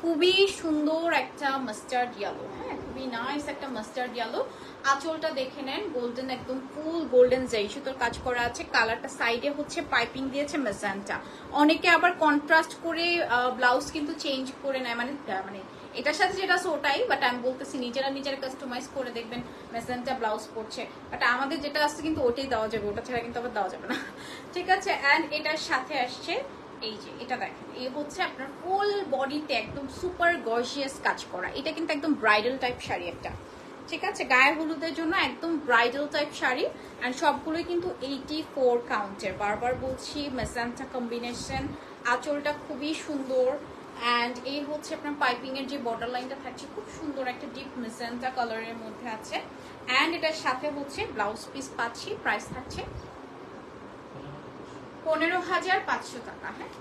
খুবই সুন্দর একটা মাস্টার্ড ইয়েলো, হ্যাঁ খুবই নাইস একটা মাস্টার্ড ইয়েলো। আঁচলটা দেখে নেন, গোল্ডেন, একদম ফুল গোল্ডেন জাই সুতোর কাজ করা আছে। কালারটা সাইডে হচ্ছে পাইপিং দিয়েছে মেজেন্টা। অনেকে আবার কন্ট্রাস্ট করে ব্লাউজ কিন্তু চেঞ্জ করে নেয়, মানে এটার সাথে যেটা আছে ওটাই, বাট আমি বলতেছি নিজেরা কাস্টমাইজ করে দেখবেন মেজেন্টা ব্লাউজ পরছে, বাট আমাদের যেটা আছে কিন্তু ওটাই দেওয়া যাবে, ওটা ছাড়া কিন্তু আবার দেওয়া যাবে না। ঠিক আছে, অ্যান্ড এটার সাথে আসছে এই যে এটা দেখেন, এই হচ্ছে আপনার ফুল বডিতে একদম সুপার গর্জিয়াস কাজ করা। এটা কিন্তু একদম ব্রাইডাল টাইপ শাড়ি একটা, ঠিক আছে, গায়ে হলুদের জন্য একদম ব্রাইডাল টাইপ শাড়ি। অ্যান্ড সবগুলোই কিন্তু 84 কাউন্টের, বারবার বলছি মেজেন্টা কম্বিনেশন। আঁচলটা খুবই সুন্দর, অ্যান্ড এই হচ্ছে আপনার পাইপিং এর যে বর্ডার লাইনটা থাকছে খুব সুন্দর একটা ডিপ মেজেন্টা কালারের মধ্যে আছে। অ্যান্ড এটার সাথে হচ্ছে ব্লাউজ পিস পাচ্ছি, প্রাইস থাকছে 15,500 টাকা। হ্যাঁ